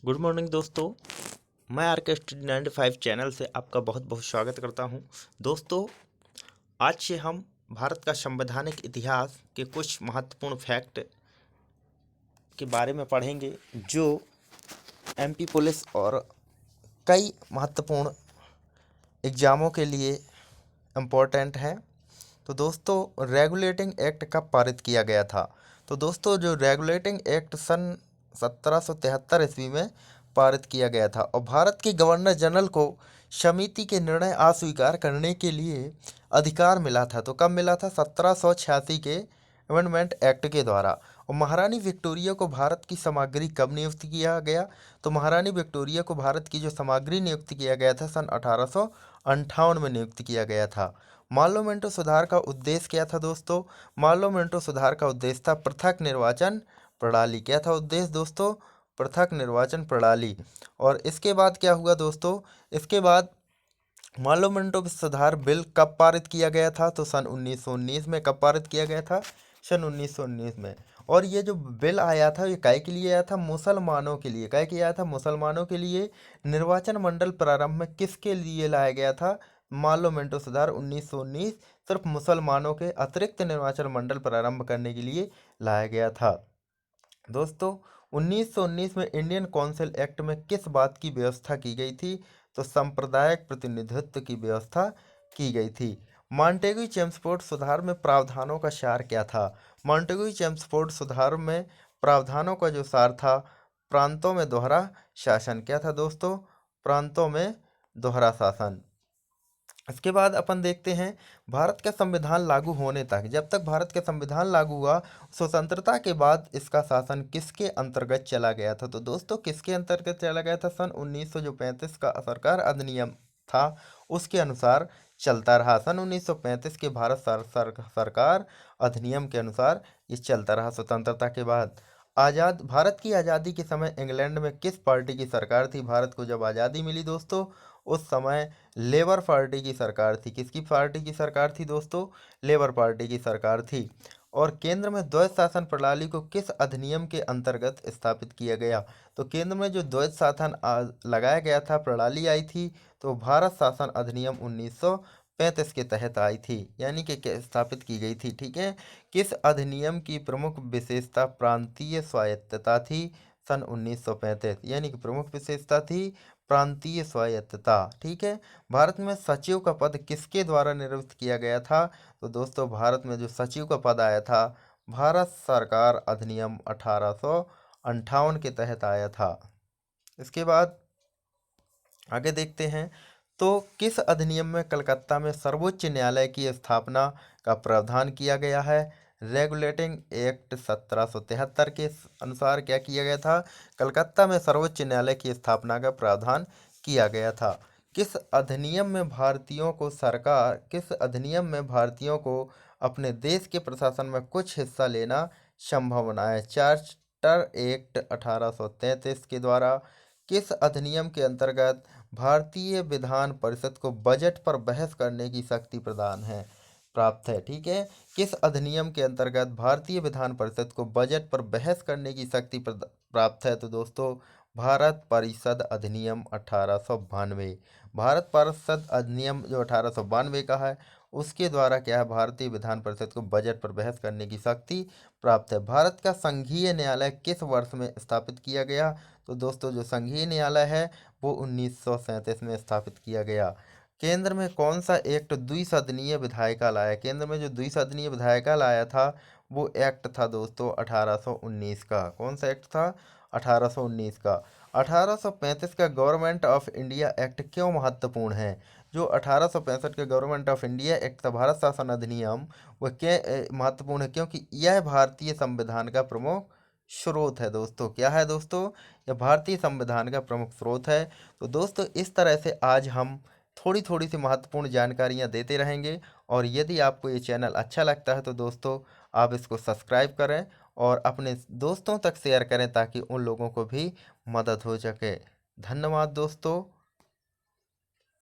Good morning दोस्तों। मैं are के स्टडी 95 चैनल से आपका बहुत बहुत स्वागत करता हूं। दोस्तों, आज से हम भारत का संवैधानिक इतिहास के कुछ महत्वपूर्ण फैक्ट के बारे में पढ़ेंगे, जो एमपी पुलिस और कई महत्वपूर्ण एग्ज़ामों के लिए इम्पोर्टेंट हैं। तो दोस्तों, रेगुलेटिंग एक्ट कब पारित किया गया था? तो दोस्तों, जो रेगुलेटिंग एक्ट सन 1773 ईस्वी में पारित किया गया था और भारत के गवर्नर जनरल को समिति के निर्णय अस्वीकार करने के लिए अधिकार मिला था। तो कब मिला था? 1786 के अमेंडमेंट एक्ट के द्वारा। और महारानी विक्टोरिया को भारत की सामग्री कब नियुक्त किया गया? तो महारानी विक्टोरिया को भारत की जो सामग्री नियुक्त किया गया था सन 1858 में नियुक्त किया गया था। पार्लियामेंटो सुधार का उद्देश्य क्या था दोस्तों? पार्लियामेंटो सुधार का उद्देश्य था पृथक निर्वाचन प्रणाली। क्या था उद्देश्य दोस्तों? पृथक निर्वाचन प्रणाली। और इसके बाद क्या हुआ दोस्तों? इसके बाद पार्लियामेंटो सुधार बिल कब पारित किया गया था? तो सन 1919 में। कब पारित किया गया था? सन 1919 में। और ये जो बिल आया था, ये काय के लिए आया था? मुसलमानों के लिए। काय के आया था? मुसलमानों के लिए। निर्वाचन मंडल प्रारंभ में किसके लिए लाया गया था? पार्लियामेंटो सुधार 1919 सिर्फ मुसलमानों के अतिरिक्त निर्वाचन मंडल प्रारंभ करने के लिए लाया गया था। दोस्तों, 1919 में इंडियन काउंसिल एक्ट में किस बात की व्यवस्था की गई थी? तो सांप्रदायिक प्रतिनिधित्व की व्यवस्था की गई थी। मॉन्टेग्यू चेम्सफोर्ड सुधार में प्रावधानों का सार क्या था? मॉन्टेग्यू चेम्सफोर्ड सुधार में प्रावधानों का जो सार था, प्रांतों में दोहरा शासन। क्या था दोस्तों? प्रांतों में दोहरा शासन। इसके बाद अपन देखते हैं भारत का संविधान लागू होने तक। जब तक भारत का संविधान लागू हुआ, स्वतंत्रता के बाद इसका शासन किसके अंतर्गत चला गया था? तो दोस्तों, किसके अंतर्गत चला गया था? सन 1935 का सरकार अधिनियम था, उसके अनुसार चलता रहा। सन 1935 के भारत सरकार अधिनियम के अनुसार ये चलता रहा स्वतंत्रता के बाद। आज़ाद भारत की आज़ादी के समय इंग्लैंड में किस पार्टी की सरकार थी? भारत को जब आज़ादी मिली दोस्तों, उस समय लेबर पार्टी की सरकार थी। किसकी पार्टी की सरकार थी दोस्तों? लेबर पार्टी की सरकार थी। और केंद्र में द्वैध शासन प्रणाली को किस अधिनियम के अंतर्गत स्थापित किया गया? तो केंद्र में जो द्वैध शासन लगाया गया था, प्रणाली आई थी, तो भारत शासन अधिनियम 1935 के तहत आई थी, यानी कि स्थापित की गई थी। ठीक है। किस अधिनियम की प्रमुख विशेषता प्रांतीय स्वायत्तता थी? सन 1935, यानी कि प्रमुख विशेषता थी प्रांतीय स्वायत्तता। ठीक है। भारत में सचिव का पद किसके द्वारा नियुक्त किया गया था? तो दोस्तों, भारत में जो सचिव का पद आया था, भारत सरकार अधिनियम 1858 के तहत आया था। इसके बाद आगे देखते हैं। तो किस अधिनियम में कलकत्ता में सर्वोच्च न्यायालय की स्थापना का प्रावधान किया गया है? रेगुलेटिंग एक्ट 1773 के अनुसार क्या किया गया था? कलकत्ता में सर्वोच्च न्यायालय की स्थापना का प्रावधान किया गया था। किस अधिनियम में भारतीयों को अपने देश के प्रशासन में कुछ हिस्सा लेना संभव बनाया? चार्टर एक्ट 1833 के द्वारा किस अधिनियम के अंतर्गत भारतीय विधान परिषद को बजट पर बहस करने की शक्ति प्रदान है प्राप्त है? ठीक है। किस अधिनियम के अंतर्गत भारतीय विधान परिषद को बजट पर बहस करने की शक्ति प्राप्त है? तो दोस्तों, भारत परिषद अधिनियम 1892। भारत परिषद अधिनियम जो 1892 का है, उसके द्वारा क्या है, भारतीय विधान परिषद को बजट पर बहस करने की शक्ति प्राप्त है। भारत का संघीय न्यायालय किस वर्ष में स्थापित किया गया? तो दोस्तों, जो संघीय न्यायालय है वो 1937 में स्थापित किया गया। केंद्र में कौन सा एक्ट द्विसदनीय विधायिका लाया? केंद्र में जो द्विसदनीय विधायिका लाया था, वो एक्ट था दोस्तों 1819 का। कौन सा एक्ट था? 1819 का। 1835 का गवर्नमेंट ऑफ इंडिया एक्ट क्यों महत्वपूर्ण है? जो 1865 के गवर्नमेंट ऑफ इंडिया एक्ट था, भारत शासन अधिनियम, वह क्या महत्वपूर्ण है? क्योंकि यह भारतीय संविधान का प्रमुख स्रोत है दोस्तों। क्या है दोस्तों? यह भारतीय संविधान का प्रमुख स्रोत है। तो दोस्तों, इस तरह से आज हम थोड़ी थोड़ी सी महत्वपूर्ण जानकारियाँ देते रहेंगे। और यदि आपको ये चैनल अच्छा लगता है तो दोस्तों, आप इसको सब्सक्राइब करें और अपने दोस्तों तक शेयर करें, ताकि उन लोगों को भी मदद हो सके। धन्यवाद दोस्तों।